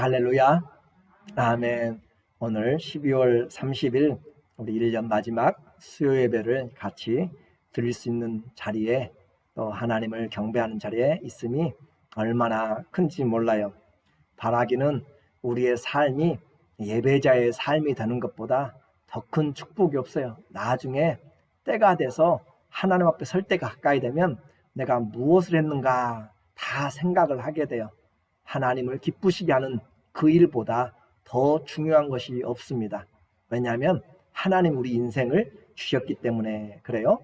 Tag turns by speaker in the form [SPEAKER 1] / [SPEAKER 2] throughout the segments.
[SPEAKER 1] 할렐루야. 아멘. 오늘 12월 30일 우리 1년 마지막 수요 예배를 같이 드릴 수 있는 자리에, 또 하나님을 경배하는 자리에 있음이 얼마나 큰지 몰라요. 바라기는 우리의 삶이 예배자의 삶이 되는 것보다 더 큰 축복이 없어요. 나중에 때가 돼서 하나님 앞에 설 때가 가까이 되면 내가 무엇을 했는가 다 생각을 하게 돼요. 하나님을 기쁘시게 하는 그 일보다 더 중요한 것이 없습니다. 왜냐하면 하나님 우리 인생을 주셨기 때문에 그래요.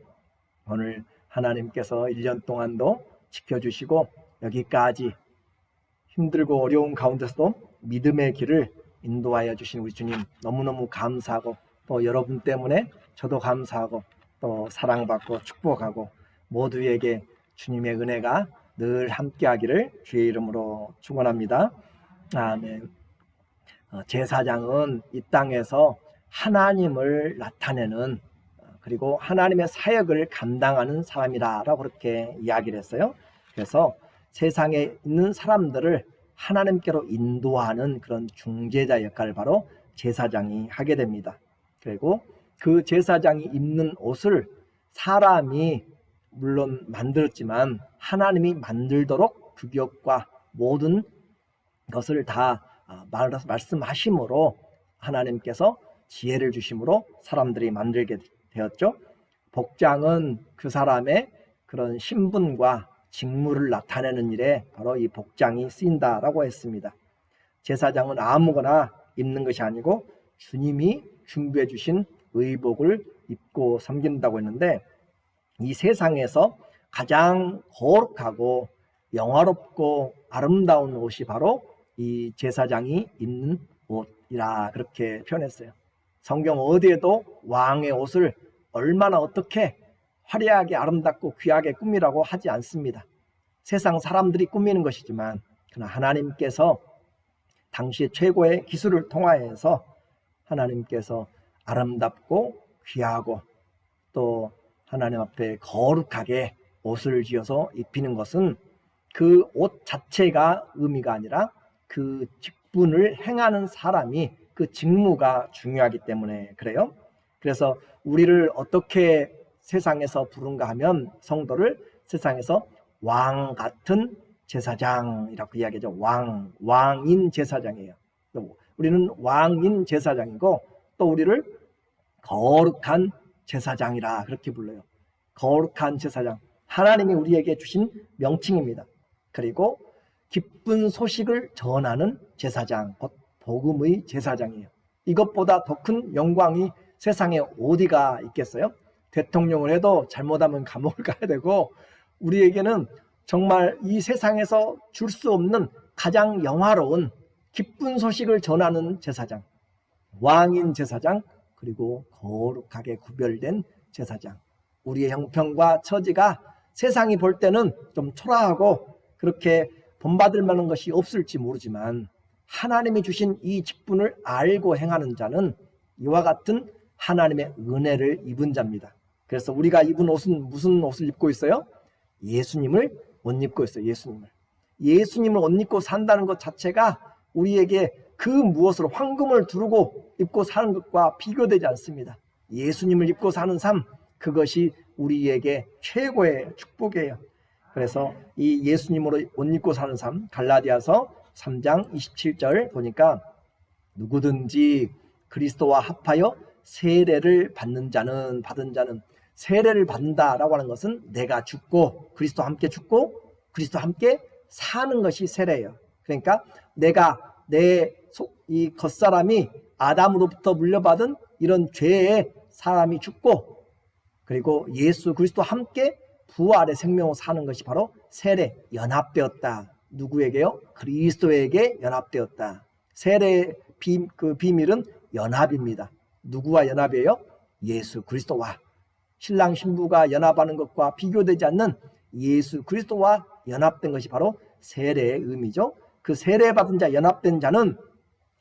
[SPEAKER 1] 오늘 하나님께서 1년 동안도 지켜주시고 여기까지 힘들고 어려운 가운데서도 믿음의 길을 인도하여 주신 우리 주님 너무너무 감사하고, 또 여러분 때문에 저도 감사하고 또 사랑받고 축복하고 모두에게 주님의 은혜가 늘 함께하기를 주의 이름으로 축원합니다. 아멘. 제사장은 이 땅에서 하나님을 나타내는, 그리고 하나님의 사역을 감당하는 사람이라고 그렇게 이야기를 했어요. 그래서 세상에 있는 사람들을 하나님께로 인도하는 그런 중재자 역할을 바로 제사장이 하게 됩니다. 그리고 그 제사장이 입는 옷을 사람이 물론 만들었지만 하나님이 만들도록 규격과 모든 것을 다 말씀하심으로 하나님께서 지혜를 주심으로 사람들이 만들게 되었죠. 복장은 그 사람의 그런 신분과 직무를 나타내는 일에 바로 이 복장이 쓰인다라고 했습니다. 제사장은 아무거나 입는 것이 아니고 주님이 준비해 주신 의복을 입고 섬긴다고 했는데, 이 세상에서 가장 거룩하고 영화롭고 아름다운 옷이 바로 이 제사장이 입는 옷이라 그렇게 표현했어요. 성경 어디에도 왕의 옷을 얼마나 어떻게 화려하게 아름답고 귀하게 꾸미라고 하지 않습니다. 세상 사람들이 꾸미는 것이지만 그러나 하나님께서 당시 최고의 기술을 통하여서 하나님께서 아름답고 귀하고 또 하나님 앞에 거룩하게 옷을 지어서 입히는 것은 그 옷 자체가 의미가 아니라 그 직분을 행하는 사람이, 그 직무가 중요하기 때문에 그래요. 그래서 우리를 어떻게 세상에서 부른가 하면 성도를 세상에서 왕 같은 제사장이라고 이야기하죠. 왕인 제사장이에요. 우리는 왕인 제사장이고 또 우리를 거룩한 제사장이라 그렇게 불러요. 거룩한 제사장, 하나님이 우리에게 주신 명칭입니다. 그리고 기쁜 소식을 전하는 제사장, 곧 복음의 제사장이에요. 이것보다 더 큰 영광이 세상에 어디가 있겠어요? 대통령을 해도 잘못하면 감옥을 가야 되고, 우리에게는 정말 이 세상에서 줄 수 없는 가장 영화로운 기쁜 소식을 전하는 제사장, 왕인 제사장, 그리고 거룩하게 구별된 제사장. 우리의 형편과 처지가 세상이 볼 때는 좀 초라하고 그렇게 본받을 만한 것이 없을지 모르지만 하나님이 주신 이 직분을 알고 행하는 자는 이와 같은 하나님의 은혜를 입은 자입니다. 그래서 우리가 입은 옷은 무슨 옷을 입고 있어요? 예수님을 옷 입고 있어요. 예수님을 옷 입고 산다는 것 자체가 우리에게 그 무엇으로 황금을 두르고 입고 사는 것과 비교되지 않습니다. 예수님을 입고 사는 삶, 그것이 우리에게 최고의 축복이에요. 그래서 이 예수님으로 옷 입고 사는 삶, 갈라디아서 3장 27절 보니까 누구든지 그리스도와 합하여 세례를 받은 자는, 세례를 받는다라고 하는 것은 내가 죽고 그리스도와 함께 죽고 그리스도와 함께 사는 것이 세례예요. 그러니까 내가 이 겉사람이 아담으로부터 물려받은 이런 죄에 사람이 죽고 그리고 예수 그리스도와 함께 부활의 생명으로 사는 것이 바로 세례, 연합되었다. 누구에게요? 그리스도에게 연합되었다. 세례의 그 비밀은 연합입니다. 누구와 연합이에요? 예수 그리스도와. 신랑 신부가 연합하는 것과 비교되지 않는 예수 그리스도와 연합된 것이 바로 세례의 의미죠. 그 세례받은 자, 연합된 자는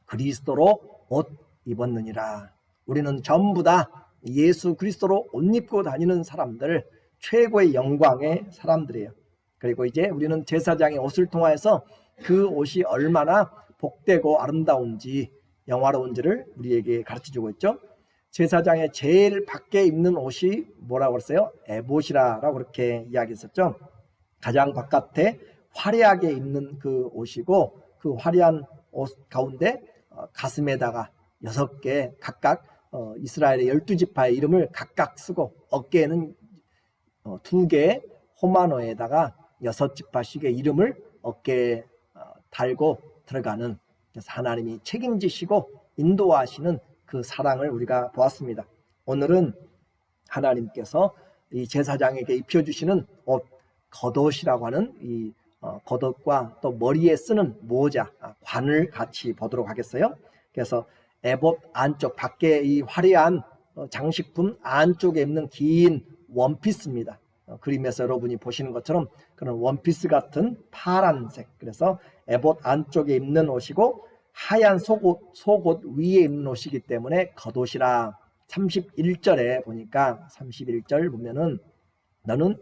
[SPEAKER 1] 그리스도로 옷 입었느니라. 우리는 전부 다 예수 그리스도로 옷 입고 다니는 사람들, 최고의 영광의 사람들이에요. 그리고 이제 우리는 제사장의 옷을 통하여서 그 옷이 얼마나 복되고 아름다운지 영화로운지를 우리에게 가르쳐주고 있죠. 제사장의 제일 밖에 입는 옷이 뭐라고 그랬어요? 에봇이라고 그렇게 이야기했었죠. 가장 바깥에 화려하게 입는 그 옷이고, 그 화려한 옷 가운데 가슴에다가 6개 각각 이스라엘의 12지파의 이름을 각각 쓰고, 어깨에는 2개의 호마노에다가 6지파씩의 이름을 어깨에 달고 들어가는, 그래서 하나님이 책임지시고 인도하시는 그 사랑을 우리가 보았습니다. 오늘은 하나님께서 이 제사장에게 입혀주시는 옷, 겉옷이라고 하는 이 겉옷과 또 머리에 쓰는 모자, 관을 같이 보도록 하겠어요. 그래서 에봇 안쪽, 밖에 이 화려한 장식품 안쪽에 입는 긴 원피스입니다. 그림에서 여러분이 보시는 것처럼 그런 원피스 같은 파란색, 그래서 에봇 안쪽에 입는 옷이고 하얀 속옷 위에 입는 옷이기 때문에 겉옷이라. 31절에 보니까 31절 보면은 너는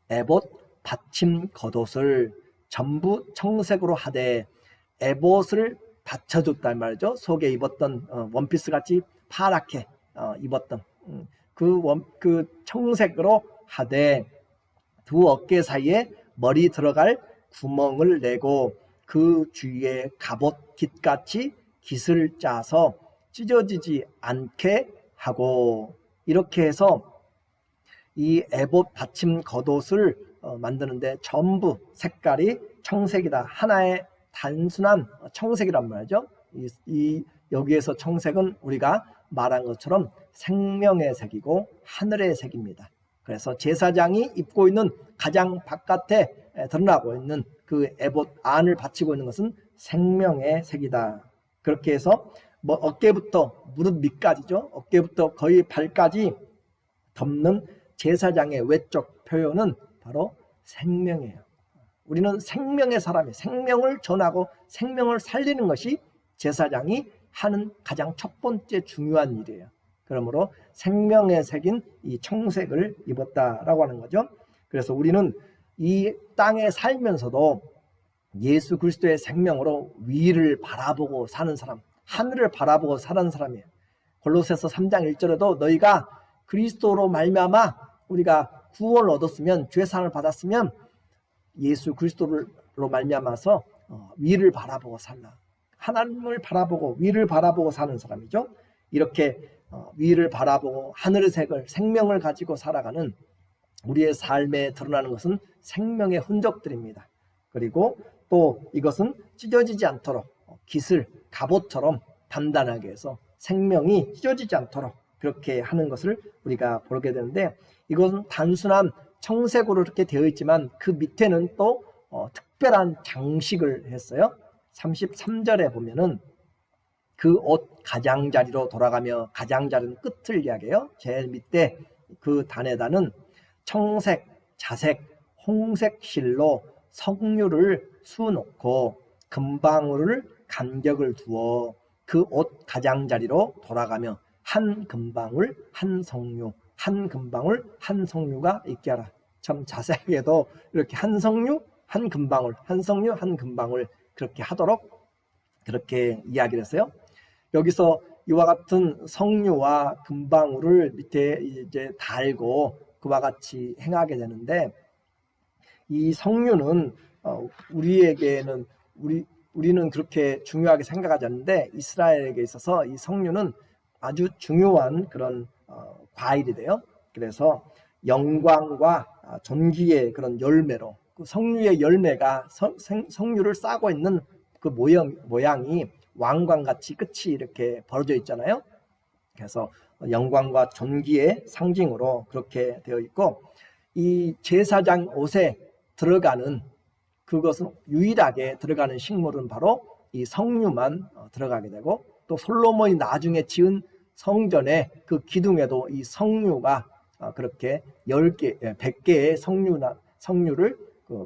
[SPEAKER 1] 에봇 받침 겉옷을 전부 청색으로 하되, 에봇을 받쳐줬단 말이죠. 속에 입었던 원피스 같이 파랗게 입었던 그 청색으로 하되, 두 어깨 사이에 머리 들어갈 구멍을 내고 그 주위에 갑옷 깃같이 깃을 짜서 찢어지지 않게 하고, 이렇게 해서 이 에봇 받침 겉옷을 만드는데 전부 색깔이 청색이다. 하나의 단순한 청색이란 말이죠. 여기에서 청색은 우리가 말한 것처럼 생명의 색이고 하늘의 색입니다. 그래서 제사장이 입고 있는 가장 바깥에 드러나고 있는 그 에봇 안을 받치고 있는 것은 생명의 색이다. 그렇게 해서 어깨부터 무릎 밑까지죠. 어깨부터 거의 발까지 덮는 제사장의 외적 표현은 바로 생명이에요. 우리는 생명의 사람이에요. 생명을 전하고 생명을 살리는 것이 제사장이 하는 가장 첫 번째 중요한 일이에요. 그러므로 생명의 색인 이 청색을 입었다라고 하는 거죠. 그래서 우리는 이 땅에 살면서도 예수 그리스도의 생명으로 위를 바라보고 사는 사람, 하늘을 바라보고 사는 사람이에요. 골로새서 3장 1절에도 너희가 그리스도로 말미암아 우리가 구원을 얻었으면, 죄사함을 받았으면 예수 그리스도로 말미암아서 위를 바라보고 살라. 하나님을 바라보고 위를 바라보고 사는 사람이죠. 이렇게 위를 바라보고 하늘의 색을, 생명을 가지고 살아가는 우리의 삶에 드러나는 것은 생명의 흔적들입니다. 그리고 또 이것은 찢어지지 않도록 깃을 갑옷처럼 단단하게 해서 생명이 찢어지지 않도록 그렇게 하는 것을 우리가 보게 되는데, 이것은 단순한 청색으로 이렇게 되어 있지만 그 밑에는 또 특별한 장식을 했어요. 33절에 보면은 그 옷 가장자리로 돌아가며, 가장자리는 끝을 이야기해요. 제일 밑에 그 단에다는 청색, 자색, 홍색 실로 석류를 수놓고 금방울을 간격을 두어 그 옷 가장자리로 돌아가며 한 금방울 한 석류, 한 금방울 한 석류가 있게 하라. 참 자세하게도 이렇게 한 석류 한 금방울, 한 석류 한 금방울 그렇게 하도록 그렇게 이야기를 했어요. 여기서 이와 같은 석류와 금방울을 밑에 이제 달고 그와 같이 행하게 되는데, 이 석류는 우리에게는 우리는 그렇게 중요하게 생각하지 않는데 이스라엘에게 있어서 이 석류는 아주 중요한 그런 과일이 돼요. 그래서 영광과 존귀의 그런 열매로, 그 석류의 열매가 석류를 싸고 있는 그 모양이 왕관같이 끝이 이렇게 벌어져 있잖아요. 그래서 영광과 존귀의 상징으로 그렇게 되어 있고, 이 제사장 옷에 들어가는 그것은 유일하게 들어가는 식물은 바로 이 석류만 들어가게 되고, 또 솔로몬이 나중에 지은 성전의 그 기둥에도 이 석류가 그렇게 10개, 100개의 석류를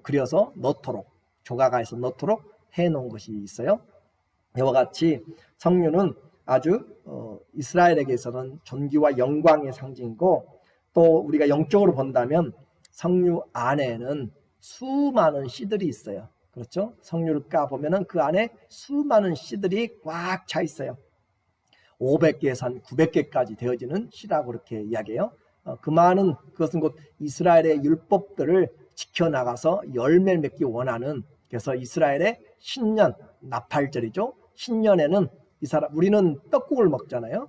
[SPEAKER 1] 그려서 넣도록, 조각해서 넣도록 해놓은 것이 있어요. 이와 같이 석류는 아주 이스라엘에게서는 존귀와 영광의 상징이고, 또 우리가 영적으로 본다면 석류 안에는 수많은 씨들이 있어요. 그렇죠? 석류를 까보면은 그 안에 수많은 씨들이 꽉 차 있어요. 500개에서 한 900개까지 되어지는 씨라고 그렇게 이야기해요. 그 많은 그것은 곧 이스라엘의 율법들을 지켜나가서 열매를 맺기 원하는, 그래서 이스라엘의 신년, 나팔절이죠. 신년에는 우리는 떡국을 먹잖아요.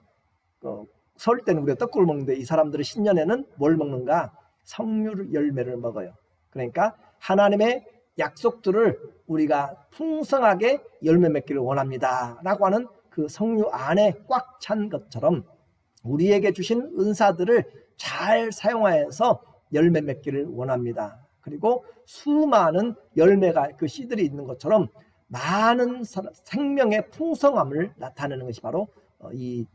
[SPEAKER 1] 설 때는 우리가 떡국을 먹는데 이 사람들은 신년에는 뭘 먹는가? 석류 열매를 먹어요. 그러니까 하나님의 약속들을 우리가 풍성하게 열매 맺기를 원합니다 라고 하는 그 석류 안에 꽉 찬 것처럼 우리에게 주신 은사들을 잘 사용하여서 열매 맺기를 원합니다. 그리고 수많은 열매가 그 씨들이 있는 것처럼 많은 생명의 풍성함을 나타내는 것이 바로 이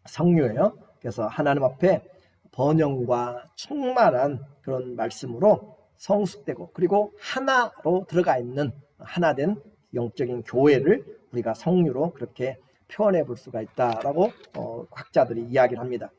[SPEAKER 1] 석류예요. 그래서 하나님 앞에 번영과 충만한 그런 말씀으로 성숙되고 그리고 하나로 들어가 있는 하나된 영적인 교회를 우리가 석류로 그렇게 표현해 볼 수가 있다라고 학자들이 이야기를 합니다.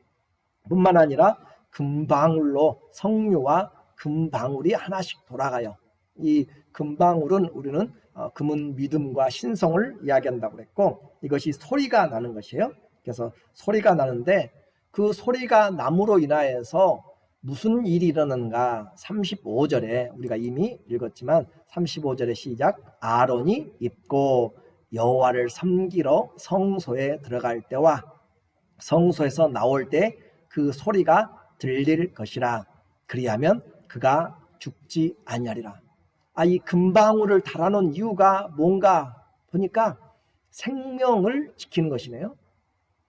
[SPEAKER 1] 뿐만 아니라 금방울로 석류와 금방울이 하나씩 돌아가요. 이 금방울은 우리는 금은 믿음과 신성을 이야기한다고 그랬고, 이것이 소리가 나는 것이에요. 그래서 소리가 나는데 그 소리가 남으로 인하여서 무슨 일이 일어나는가? 35절에 우리가 이미 읽었지만 35절의 시작, 아론이 입고 여호와를 섬기러 성소에 들어갈 때와 성소에서 나올 때 그 소리가 들릴 것이라. 그리하면 그가 죽지 아니하리라. 이 금방울을 달아놓은 이유가 뭔가 보니까 생명을 지키는 것이네요.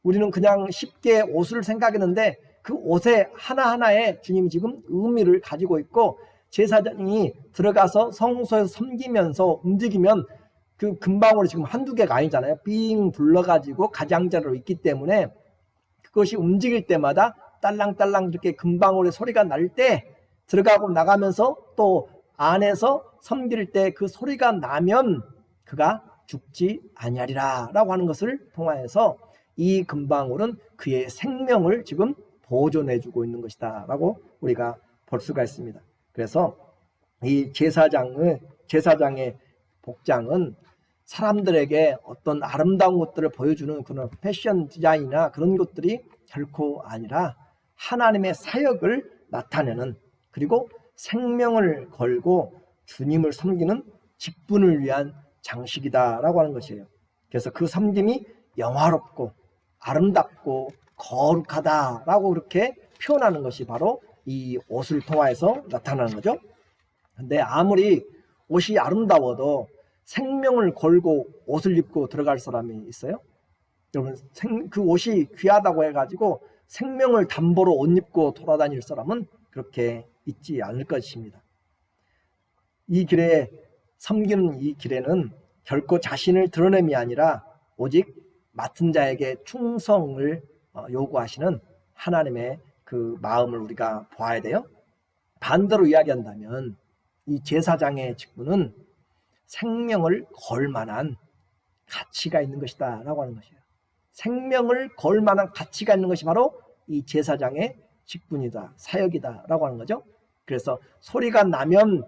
[SPEAKER 1] 우리는 그냥 쉽게 옷을 생각했는데 그 옷에 하나하나에 주님이 지금 의미를 가지고 있고, 제사장이 들어가서 성소에서 섬기면서 움직이면 그 금방울이 지금 한두 개가 아니잖아요. 삥 둘러가지고 가장자리로 있기 때문에 그것이 움직일 때마다 딸랑딸랑 이렇게 금방울의 소리가 날 때, 들어가고 나가면서 또 안에서 섬길 때 그 소리가 나면 그가 죽지 아니하리라 라고 하는 것을 통하여서 이 금방울은 그의 생명을 지금 보존해주고 있는 것이다 라고 우리가 볼 수가 있습니다. 그래서 이 제사장의 복장은 사람들에게 어떤 아름다운 것들을 보여주는 그런 패션 디자인이나 그런 것들이 결코 아니라 하나님의 사역을 나타내는, 그리고 생명을 걸고 주님을 섬기는 직분을 위한 장식이다라고 하는 것이에요. 그래서 그 섬김이 영화롭고 아름답고 거룩하다라고 그렇게 표현하는 것이 바로 이 옷을 통하여서 나타나는 거죠. 근데 아무리 옷이 아름다워도 생명을 걸고 옷을 입고 들어갈 사람이 있어요? 여러분, 그 옷이 귀하다고 해가지고 생명을 담보로 옷 입고 돌아다닐 사람은 그렇게 있지 않을 것입니다. 이 길에 섬기는 이 길에는 결코 자신을 드러냄이 아니라 오직 맡은 자에게 충성을 요구하시는 하나님의 그 마음을 우리가 보아야 돼요. 반대로 이야기한다면 이 제사장의 직분은 생명을 걸 만한 가치가 있는 것이다 라고 하는 것이에요. 생명을 걸 만한 가치가 있는 것이 바로 이 제사장의 직분이다, 사역이다 라고 하는 거죠. 그래서 소리가 나면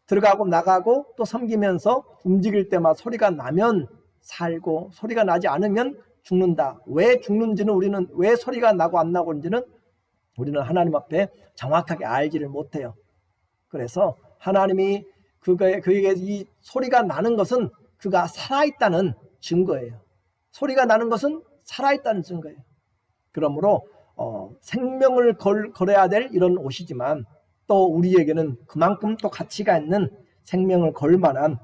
[SPEAKER 1] 들어가고 나가고 또 섬기면서 움직일 때마다 소리가 나면 살고, 소리가 나지 않으면 죽는다. 왜 죽는지는 우리는, 왜 소리가 나고 안 나고인지는 우리는 하나님 앞에 정확하게 알지를 못해요. 그래서 하나님이 그에게 이 소리가 나는 것은 그가 살아있다는 증거예요. 소리가 나는 것은 살아있다는 증거예요. 그러므로 생명을 걸어야 될 이런 옷이지만 또 우리에게는 그만큼 또 가치가 있는, 생명을 걸 만한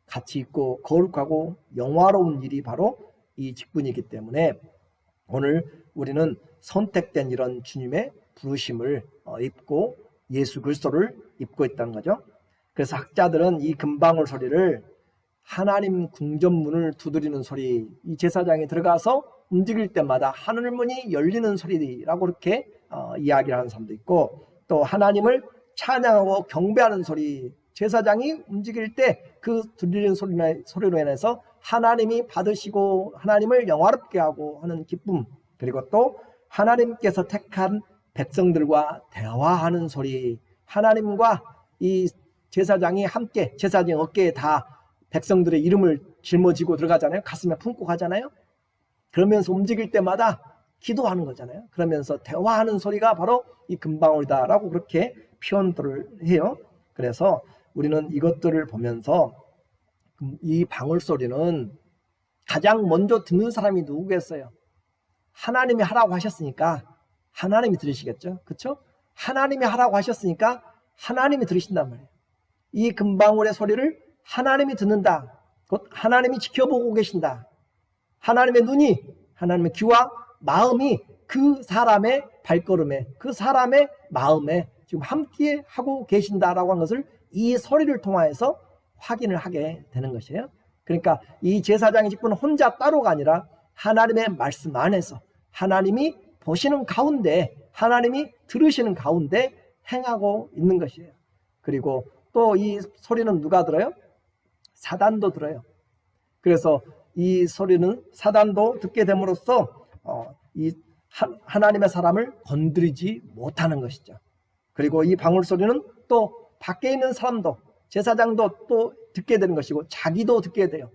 [SPEAKER 1] 가치 있고 거룩하고 영화로운 일이 바로 이 직분이기 때문에 오늘 우리는 선택된 이런 주님의 부르심을 입고 예수 그리스도를 입고 있다는 거죠. 그래서 학자들은 이 금방울 소리를 하나님 궁전문을 두드리는 소리, 이 제사장이 들어가서 움직일 때마다 하늘문이 열리는 소리라고 그렇게 이야기를 하는 사람도 있고, 또 하나님을 찬양하고 경배하는 소리, 제사장이 움직일 때 그 들리는 소리로 인해서 하나님이 받으시고 하나님을 영화롭게 하고 하는 기쁨, 그리고 또 하나님께서 택한 백성들과 대화하는 소리, 하나님과 이 제사장이 함께 제사장 어깨에 다 백성들의 이름을 짊어지고 들어가잖아요. 가슴에 품고 가잖아요. 그러면서 움직일 때마다 기도하는 거잖아요. 그러면서 대화하는 소리가 바로 이 금방울이다라고 그렇게 표현들을 해요. 그래서 우리는 이것들을 보면서 이 방울 소리는 가장 먼저 듣는 사람이 누구겠어요? 하나님이 하라고 하셨으니까 하나님이 들으시겠죠. 그렇죠? 하나님이 하라고 하셨으니까 하나님이 들으신단 말이에요. 이 금방울의 소리를 하나님이 듣는다. 곧 하나님이 지켜보고 계신다. 하나님의 눈이, 하나님의 귀와 마음이 그 사람의 발걸음에, 그 사람의 마음에 지금 함께 하고 계신다라고 하는 것을 이 소리를 통하여서 확인을 하게 되는 것이에요. 그러니까 이 제사장의 직분은 혼자 따로가 아니라 하나님의 말씀 안에서 하나님이 보시는 가운데, 하나님이 들으시는 가운데 행하고 있는 것이에요. 그리고 또 이 소리는 누가 들어요? 사단도 들어요. 그래서 이 소리는 사단도 듣게 됨으로써 이 하나님의 사람을 건드리지 못하는 것이죠. 그리고 이 방울 소리는 또 밖에 있는 사람도, 제사장도 또 듣게 되는 것이고 자기도 듣게 돼요.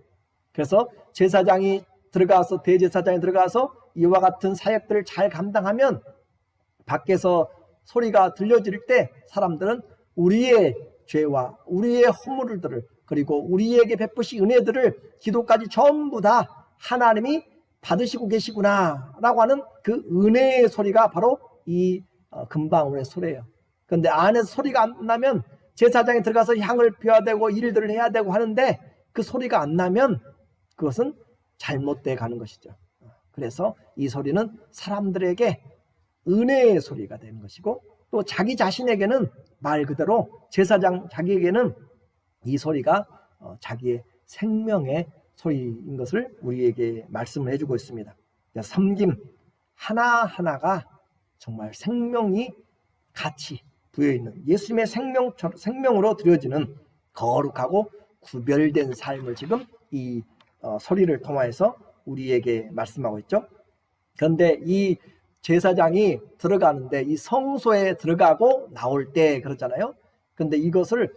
[SPEAKER 1] 그래서 제사장이 들어가서, 대제사장이 들어가서 이와 같은 사역들을 잘 감당하면 밖에서 소리가 들려질 때 사람들은 우리의 죄와 우리의 허물들을, 그리고 우리에게 베푸신 은혜들을, 기도까지 전부 다 하나님이 받으시고 계시구나 라고 하는 그 은혜의 소리가 바로 이 금방울의 소리예요. 그런데 안에서 소리가 안 나면 제사장이 들어가서 향을 피워야 되고 일들을 해야 되고 하는데 그 소리가 안 나면 그것은 잘못돼 가는 것이죠. 그래서 이 소리는 사람들에게 은혜의 소리가 되는 것이고, 또 자기 자신에게는 말 그대로 제사장 자기에게는 이 소리가 자기의 생명의 소리인 것을 우리에게 말씀을 해주고 있습니다. 섬김 하나하나가 정말 생명이 같이 부여있는, 예수님의 생명으로 드려지는 거룩하고 구별된 삶을 지금 이 소리를 통하여서 우리에게 말씀하고 있죠. 그런데 이 제사장이 들어가는데 이 성소에 들어가고 나올 때 그러잖아요. 그런데 이것을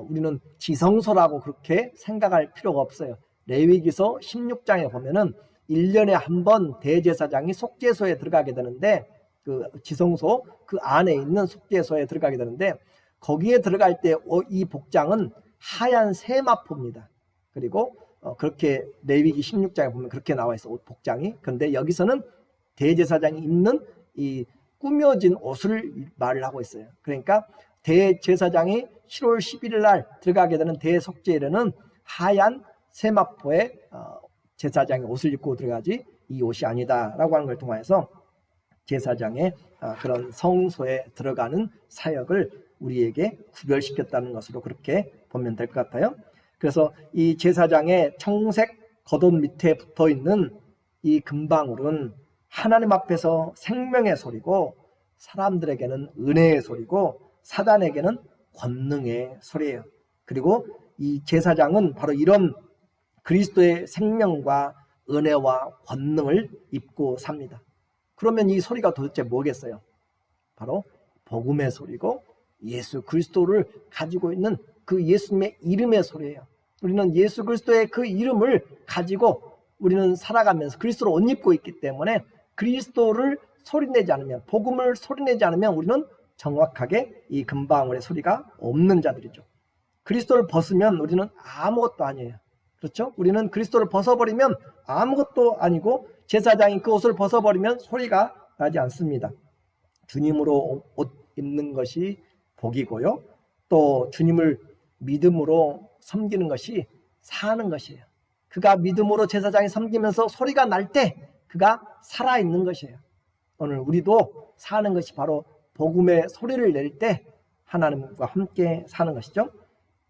[SPEAKER 1] 우리는 지성소라고 그렇게 생각할 필요가 없어요. 레위기서 16장에 보면은 1년에 한 번 대제사장이 속죄소에 들어가게 되는데, 그 지성소 그 안에 있는 속죄소에 들어가게 되는데, 거기에 들어갈 때 이 복장은 하얀 세마포입니다. 그리고 그렇게 레위기 16장에 보면 그렇게 나와 있어, 옷 복장이. 그런데 여기서는 대제사장이 입는 이 꾸며진 옷을 말을 하고 있어요. 그러니까 대제사장이 10월 11일 날 들어가게 되는 대속죄일에는 하얀 세마포에 제사장의 옷을 입고 들어가지 이 옷이 아니다라고 하는 걸 통해서 제사장의 그런 성소에 들어가는 사역을 우리에게 구별시켰다는 것으로 그렇게 보면 될 것 같아요. 그래서 이 제사장의 청색 겉옷 밑에 붙어있는 이 금방울은 하나님 앞에서 생명의 소리고, 사람들에게는 은혜의 소리고, 사단에게는 권능의 소리예요. 그리고 이 제사장은 바로 이런 그리스도의 생명과 은혜와 권능을 입고 삽니다. 그러면 이 소리가 도대체 뭐겠어요? 바로 복음의 소리고, 예수 그리스도를 가지고 있는 그 예수님의 이름의 소리예요. 우리는 예수 그리스도의 그 이름을 가지고 우리는 살아가면서 그리스도를 옷 입고 있기 때문에, 그리스도를 소리내지 않으면, 복음을 소리내지 않으면 우리는 정확하게 이 금방울의 소리가 없는 자들이죠. 그리스도를 벗으면 우리는 아무것도 아니에요. 그렇죠? 우리는 그리스도를 벗어버리면 아무것도 아니고, 제사장이 그 옷을 벗어버리면 소리가 나지 않습니다. 주님으로 옷 입는 것이 복이고요, 또 주님을 믿음으로 섬기는 것이 사는 것이에요. 그가 믿음으로 제사장이 섬기면서 소리가 날 때 그가 살아있는 것이에요. 오늘 우리도 사는 것이 바로 복음의 소리를 낼 때 하나님과 함께 사는 것이죠.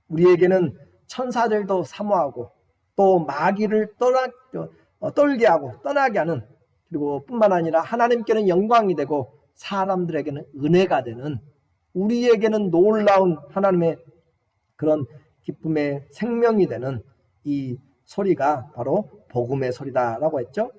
[SPEAKER 1] 우리에게는 천사들도 사모하고, 또 마귀를 떨게 하고 떠나게 하는, 그리고 뿐만 아니라 하나님께는 영광이 되고 사람들에게는 은혜가 되는, 우리에게는 놀라운 하나님의 그런 기쁨의 생명이 되는 이 소리가 바로 복음의 소리다라고 했죠.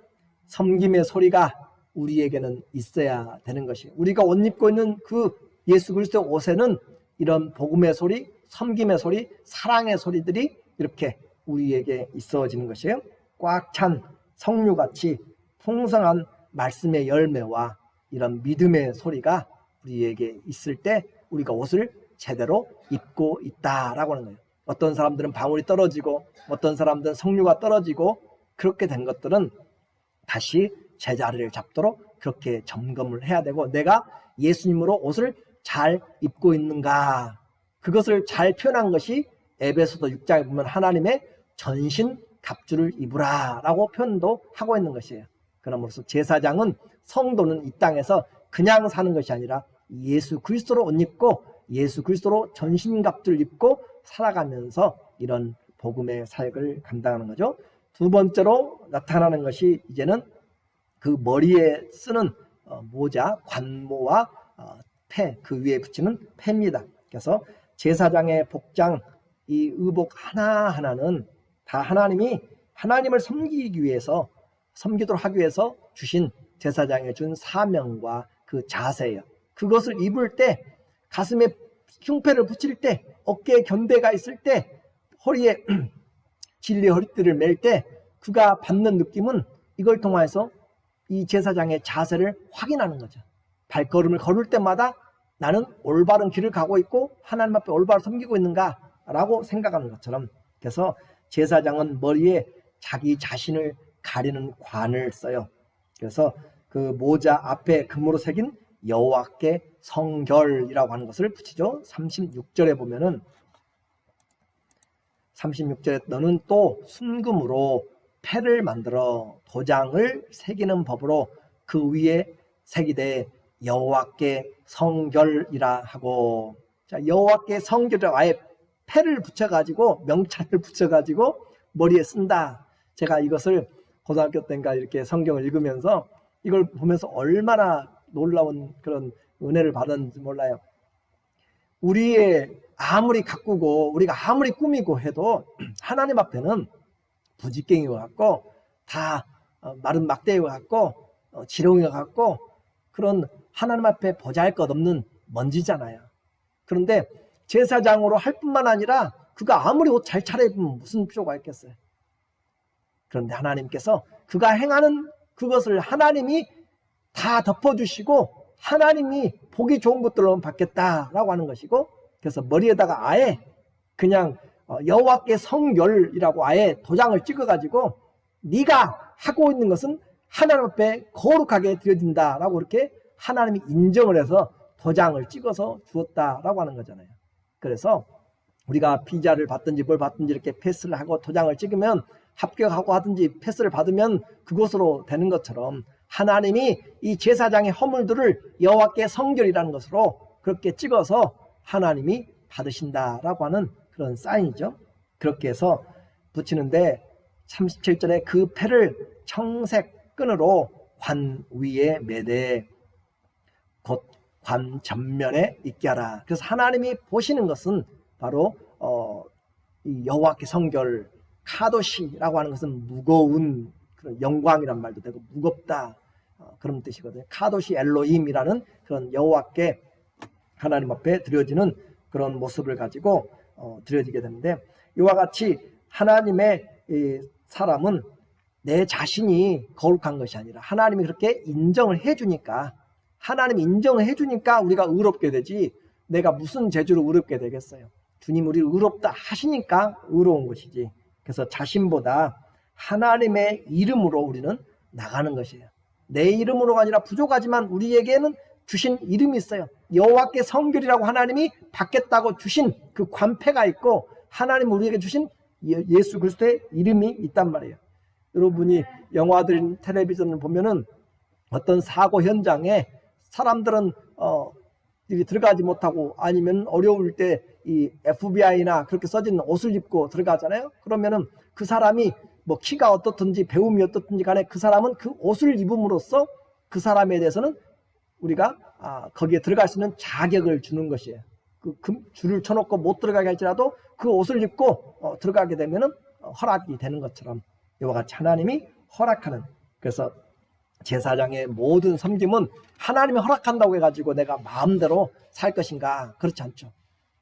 [SPEAKER 1] 섬김의 소리가 우리에게는 있어야 되는 것이에요. 우리가 옷 입고 있는 그 예수 그리스도의 옷에는 이런 복음의 소리, 섬김의 소리, 사랑의 소리들이 이렇게 우리에게 있어지는 것이에요. 꽉 찬 석류같이 풍성한 말씀의 열매와 이런 믿음의 소리가 우리에게 있을 때 우리가 옷을 제대로 입고 있다라고 하는 거예요. 어떤 사람들은 방울이 떨어지고 어떤 사람들은 석류가 떨어지고 그렇게 된 것들은 다시 제자리를 잡도록 그렇게 점검을 해야 되고, 내가 예수님으로 옷을 잘 입고 있는가, 그것을 잘 표현한 것이 에베소서 6장에 보면 하나님의 전신 갑주를 입으라 라고 표현도 하고 있는 것이에요. 그러므로서 제사장은, 성도는 이 땅에서 그냥 사는 것이 아니라 예수 그리스도로 옷 입고 예수 그리스도로 전신 갑주를 입고 살아가면서 이런 복음의 사역을 감당하는 거죠. 두 번째로 나타나는 것이 이제는 그 머리에 쓰는 모자, 관모와 패, 그 위에 붙이는 패입니다. 그래서 제사장의 복장, 이 의복 하나하나는 다 하나님이 하나님을 섬기기 위해서, 섬기도록 하기 위해서 주신, 제사장에 준 사명과 그 자세예요. 그것을 입을 때, 가슴에 흉패를 붙일 때, 어깨에 견대가 있을 때, 허리에 진리의 허리띠를 맬 때 그가 받는 느낌은 이걸 통해서 이 제사장의 자세를 확인하는 거죠. 발걸음을 걸을 때마다 나는 올바른 길을 가고 있고 하나님 앞에 올바로 섬기고 있는가 라고 생각하는 것처럼, 그래서 제사장은 머리에 자기 자신을 가리는 관을 써요. 그래서 그 모자 앞에 금으로 새긴 여호와께 성결이라고 하는 것을 붙이죠. 36절에 보면은 36절에 너는 또 순금으로 패를 만들어 도장을 새기는 법으로 그 위에 새기되 여호와께 성결이라 하고, 자, 여호와께 성결이라고 아예 패를 붙여가지고, 명찰을 붙여가지고 머리에 쓴다. 제가 이것을 고등학교 때인가 이렇게 성경을 읽으면서 이걸 보면서 얼마나 놀라운 그런 은혜를 받았는지 몰라요. 우리의 아무리 가꾸고 우리가 아무리 꾸미고 해도 하나님 앞에는 부직갱이와 같고 다 마른 막대기와 같고 지렁이와 같고 그런 하나님 앞에 보잘것없는 먼지잖아요. 그런데 제사장으로 할 뿐만 아니라 그가 아무리 옷 잘 차려입으면 무슨 필요가 있겠어요. 그런데 하나님께서 그가 행하는 그것을 하나님이 다 덮어주시고 하나님이 보기 좋은 것들로 받겠다라고 하는 것이고, 그래서 머리에다가 아예 그냥 여호와께 성결이라고 아예 도장을 찍어가지고 네가 하고 있는 것은 하나님 앞에 거룩하게 드려진다라고 이렇게 하나님이 인정을 해서 도장을 찍어서 주었다라고 하는 거잖아요. 그래서 우리가 비자를 받든지 뭘 받든지 이렇게 패스를 하고 도장을 찍으면 합격하고 하든지 패스를 받으면 그것으로 되는 것처럼 하나님이 이 제사장의 허물들을 여호와께 성결이라는 것으로 그렇게 찍어서 하나님이 받으신다라고 하는 그런 사인이죠. 그렇게 해서 붙이는데 37절에 그 패를 청색 끈으로 관 위에 매되 곧 관 전면에 있게 하라. 그래서 하나님이 보시는 것은 바로 이 여호와께 성결, 카도시라고 하는 것은 무거운 그런 영광이란 말도 되고 무겁다 그런 뜻이거든요. 카도시 엘로힘이라는 그런 여호와께 하나님 앞에 드려지는 그런 모습을 가지고 드려지게 되는데, 이와 같이 하나님의 이 사람은 내 자신이 거룩한 것이 아니라 하나님이 그렇게 인정을 해주니까, 하나님이 인정을 해주니까 우리가 의롭게 되지 내가 무슨 재주로 의롭게 되겠어요. 주님 우리를 의롭다 하시니까 의로운 것이지. 그래서 자신보다 하나님의 이름으로 우리는 나가는 것이에요. 내 이름으로가 아니라 부족하지만 우리에게는 주신 이름이 있어요. 여호와께 성결이라고 하나님이 받겠다고 주신 그 관패가 있고 하나님 우리에게 주신 예수 그리스도의 이름이 있단 말이에요. 여러분이 영화들, 텔레비전을 보면은 어떤 사고 현장에 사람들은 들어가지 못하고 아니면 어려울 때 이 FBI나 그렇게 써진 옷을 입고 들어가잖아요. 그러면은 그 사람이 뭐 키가 어떻든지 배움이 어떻든지 간에 그 사람은 그 옷을 입음으로써 그 사람에 대해서는 우리가 거기에 들어갈 수 있는 자격을 주는 것이에요. 그 줄을 쳐놓고 못 들어가게 할지라도 그 옷을 입고 들어가게 되면은 허락이 되는 것처럼 이와 같이 하나님이 허락하는, 그래서 제사장의 모든 섬김은 하나님이 허락한다고 해가지고 내가 마음대로 살 것인가? 그렇지 않죠.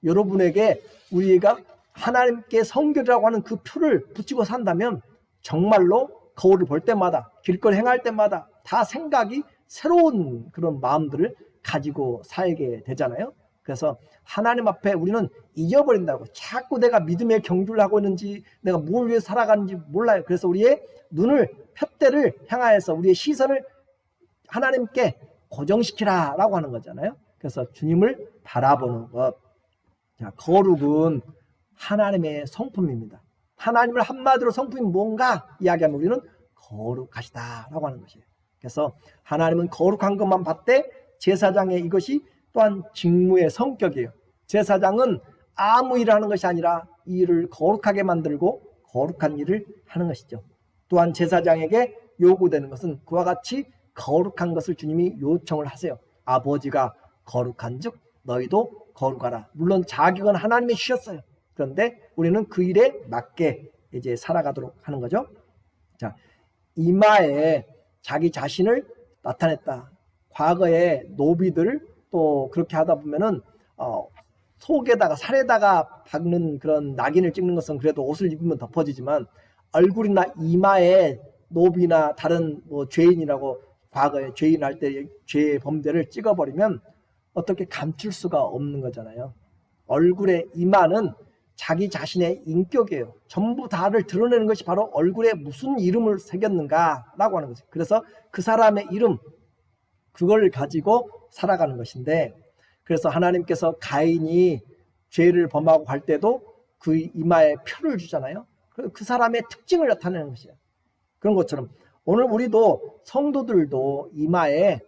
[SPEAKER 1] 여러분에게 우리가 하나님께 성결이라고 하는 그 표를 붙이고 산다면 정말로 거울을 볼 때마다 길거리 행할 때마다 다 생각이 새로운 그런 마음들을 가지고 살게 되잖아요. 그래서 하나님 앞에 우리는 잊어버린다고. 자꾸 내가 믿음의 경주를 하고 있는지 내가 뭘 위해 살아가는지 몰라요. 그래서 우리의 눈을 푯대를 향하여서 우리의 시선을 하나님께 고정시키라 라고 하는 거잖아요. 그래서 주님을 바라보는 것. 자, 거룩은 하나님의 성품입니다. 하나님을 한마디로 성품이 뭔가 이야기하면 우리는 거룩하시다 라고 하는 것이에요. 그래서 하나님은 거룩한 것만 봤대 제사장의 이것이 또한 직무의 성격이에요. 제사장은 아무 일을 하는 것이 아니라 이 일을 거룩하게 만들고 거룩한 일을 하는 것이죠. 또한 제사장에게 요구되는 것은 그와 같이 거룩한 것을 주님이 요청을 하세요. 아버지가 거룩한 즉 너희도 거룩하라. 물론 자격은 하나님이 주셨어요. 그런데 우리는 그 일에 맞게 이제 살아가도록 하는 거죠. 자, 이마에 자기 자신을 나타냈다. 과거에 노비들 또 그렇게 하다 보면은 속에다가 살에다가 박는 그런 낙인을 찍는 것은 그래도 옷을 입으면 덮어지지만 얼굴이나 이마에 노비나 다른 뭐 죄인이라고 과거에 죄인할 때 죄의 범죄를 찍어버리면 어떻게 감출 수가 없는 거잖아요. 얼굴의 이마는 자기 자신의 인격이에요. 전부 다를 드러내는 것이 바로 얼굴에 무슨 이름을 새겼는가라고 하는 거죠. 그래서 그 사람의 이름, 그걸 가지고 살아가는 것인데, 그래서 하나님께서 가인이 죄를 범하고 갈 때도 그 이마에 표를 주잖아요. 그 사람의 특징을 나타내는 것이에요. 그런 것처럼 오늘 우리도 성도들도 이마에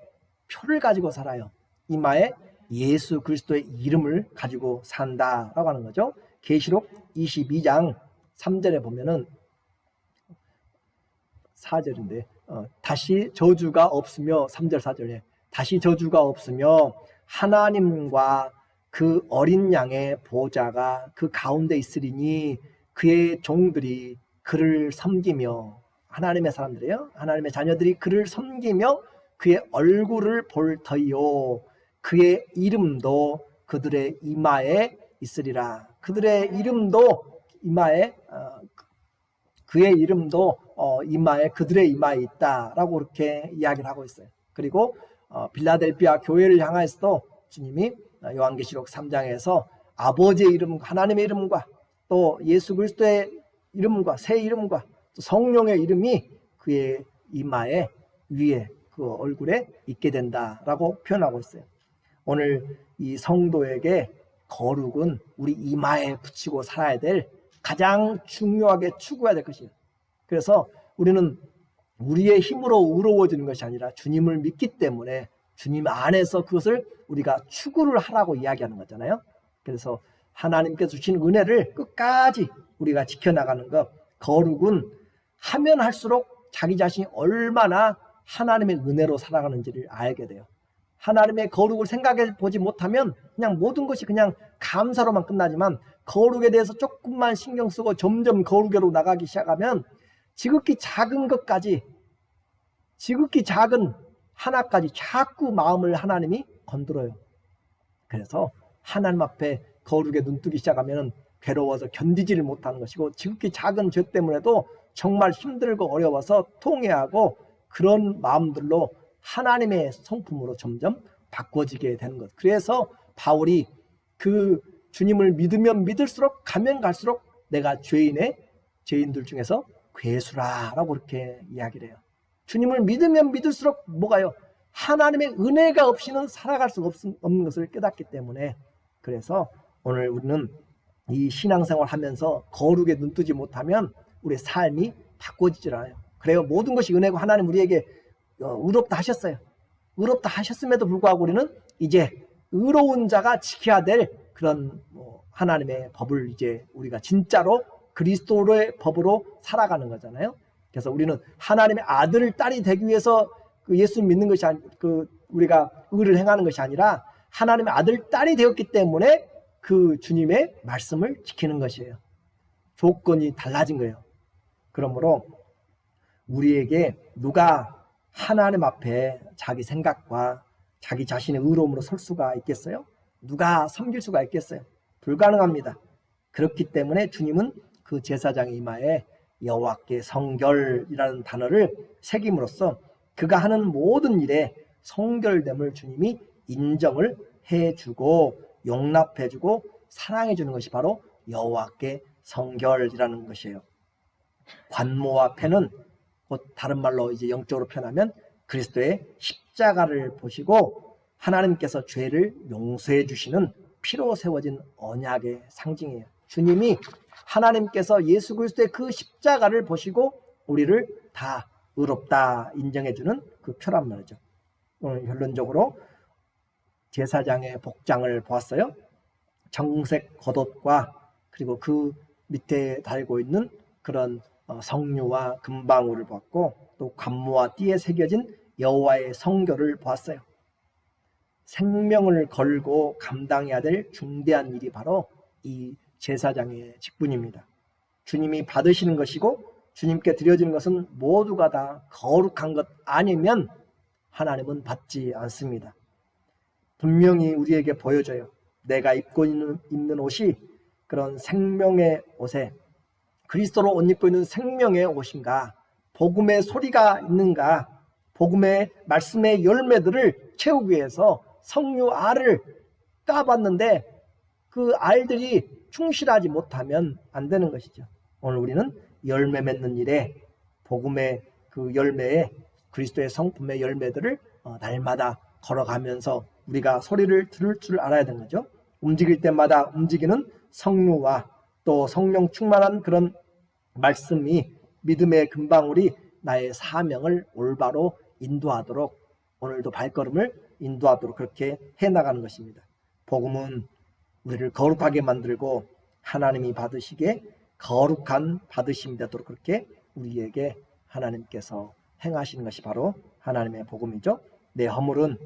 [SPEAKER 1] 표를 가지고 살아요. 이마에 예수 그리스도의 이름을 가지고 산다라고 하는 거죠. 계시록 22장 3절에 보면은 4절인데 다시 저주가 없으며 3절 4절에 다시 저주가 없으며 하나님과 그 어린 양의 보좌가 그 가운데 있으리니 그의 종들이 그를 섬기며, 하나님의 사람들이에요. 하나님의 자녀들이 그를 섬기며 그의 얼굴을 볼 터이요 그의 이름도 그들의 이마에 있으리라. 그들의 이름도 이마에 그의 이름도 이마에 그들의 이마에 있다라고 그렇게 이야기를 하고 있어요. 그리고 빌라델피아 교회를 향해서도 주님이 요한계시록 3장에서 아버지의 이름, 하나님의 이름과 또 예수 그리스도의 이름과 새 이름과 또 성령의 이름이 그의 이마에 위에 그 얼굴에 있게 된다라고 표현하고 있어요. 오늘 이 성도에게 거룩은 우리 이마에 붙이고 살아야 될 가장 중요하게 추구해야 될 것이에요. 그래서 우리는 우리의 힘으로 의로워지는 것이 아니라 주님을 믿기 때문에 주님 안에서 그것을 우리가 추구를 하라고 이야기하는 거잖아요. 그래서 하나님께서 주신 은혜를 끝까지 우리가 지켜나가는 것, 거룩은 하면 할수록 자기 자신이 얼마나 하나님의 은혜로 살아가는지를 알게 돼요. 하나님의 거룩을 생각해 보지 못하면 그냥 모든 것이 그냥 감사로만 끝나지만 거룩에 대해서 조금만 신경 쓰고 점점 거룩으로 나가기 시작하면 지극히 작은 것까지, 지극히 작은 하나까지 자꾸 마음을 하나님이 건드려요. 그래서 하나님 앞에 거룩에 눈뜨기 시작하면 괴로워서 견디지를 못하는 것이고, 지극히 작은 죄 때문에도 정말 힘들고 어려워서 통회하고 그런 마음들로 하나님의 성품으로 점점 바꿔지게 되는 것. 그래서 바울이 그 주님을 믿으면 믿을수록 가면 갈수록 내가 죄인들 중에서 괴수라라고 그렇게 이야기를 해요. 주님을 믿으면 믿을수록 뭐가요? 하나님의 은혜가 없이는 살아갈 수 없는 것을 깨닫기 때문에, 그래서 오늘 우리는 이 신앙생활 하면서 거룩에 눈뜨지 못하면 우리의 삶이 바꿔지질 않아요. 그래요. 모든 것이 은혜고 하나님 우리에게 의롭다 하셨어요. 의롭다 하셨음에도 불구하고 우리는 이제 의로운 자가 지켜야 될 그런 하나님의 법을 이제 우리가 진짜로 그리스도의 법으로 살아가는 거잖아요. 그래서 우리는 하나님의 아들, 딸이 되기 위해서 그 예수 믿는 것이 우리가 의를 행하는 것이 아니라 하나님의 아들, 딸이 되었기 때문에 그 주님의 말씀을 지키는 것이에요. 조건이 달라진 거예요. 그러므로 우리에게 누가 하나님 앞에 자기 생각과 자기 자신의 의로움으로 설 수가 있겠어요? 누가 섬길 수가 있겠어요? 불가능합니다. 그렇기 때문에 주님은 그 제사장 이마에 여호와께 성결이라는 단어를 새김으로써 그가 하는 모든 일에 성결됨을 주님이 인정을 해주고 용납해주고 사랑해주는 것이 바로 여호와께 성결이라는 것이에요. 관모와 패는 곧 다른 말로 이제 영적으로 표현하면 그리스도의 십자가를 보시고 하나님께서 죄를 용서해 주시는 피로 세워진 언약의 상징이에요. 주님이 하나님께서 예수 그리스도의 그 십자가를 보시고 우리를 다 의롭다 인정해 주는 그 표란 말이죠. 오늘 결론적으로 제사장의 복장을 보았어요. 정색 겉옷과 그리고 그 밑에 달고 있는 그런 성류와 금방울을 보았고 또 관모와 띠에 새겨진 여호와의 성결을 보았어요. 생명을 걸고 감당해야 될 중대한 일이 바로 이 제사장의 직분입니다. 주님이 받으시는 것이고 주님께 드려지는 것은 모두가 다 거룩한 것 아니면 하나님은 받지 않습니다. 분명히 우리에게 보여줘요. 내가 입고 입는 옷이 그런 생명의 옷에 그리스도로 옷 입고 있는 생명의 옷인가, 복음의 소리가 있는가, 복음의 말씀의 열매들을 채우기 위해서 성류 알을 까봤는데 그 알들이 충실하지 못하면 안 되는 것이죠. 오늘 우리는 열매 맺는 일에 복음의 그 열매에 그리스도의 성품의 열매들을 날마다 걸어가면서 우리가 소리를 들을 줄 알아야 되는 거죠. 움직일 때마다 움직이는 성류와 또 성령 충만한 그런 말씀이 믿음의 금방울이 나의 사명을 올바로 인도하도록 오늘도 발걸음을 인도하도록 그렇게 해나가는 것입니다. 복음은 우리를 거룩하게 만들고 하나님이 받으시기에 거룩한 받으심이 되도록 그렇게 우리에게 하나님께서 행하시는 것이 바로 하나님의 복음이죠. 내 허물은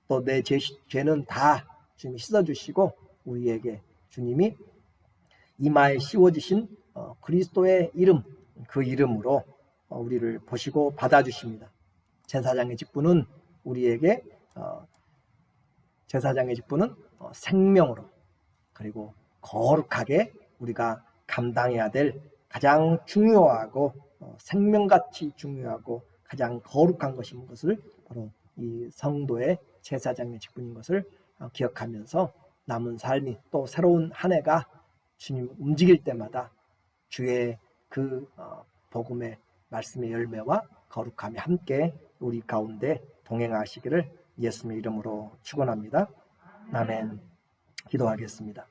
[SPEAKER 1] 또 내 죄는 다 주님이 씻어주시고 우리에게 주님이 이마에 씌워주신 그리스도의 이름, 그 이름으로 우리를 보시고 받아주십니다. 제사장의 직분은 우리에게 제사장의 직분은 생명으로 그리고 거룩하게 우리가 감당해야 될 가장 중요하고 생명같이 중요하고 가장 거룩한 것인 것을 바로 이 성도의 제사장의 직분인 것을 기억하면서 남은 삶이 또 새로운 한 해가 주님 움직일 때마다 주의 그 복음의 말씀의 열매와 거룩함이 함께 우리 가운데 동행하시기를 예수님의 이름으로 축원합니다. 아멘. 기도하겠습니다.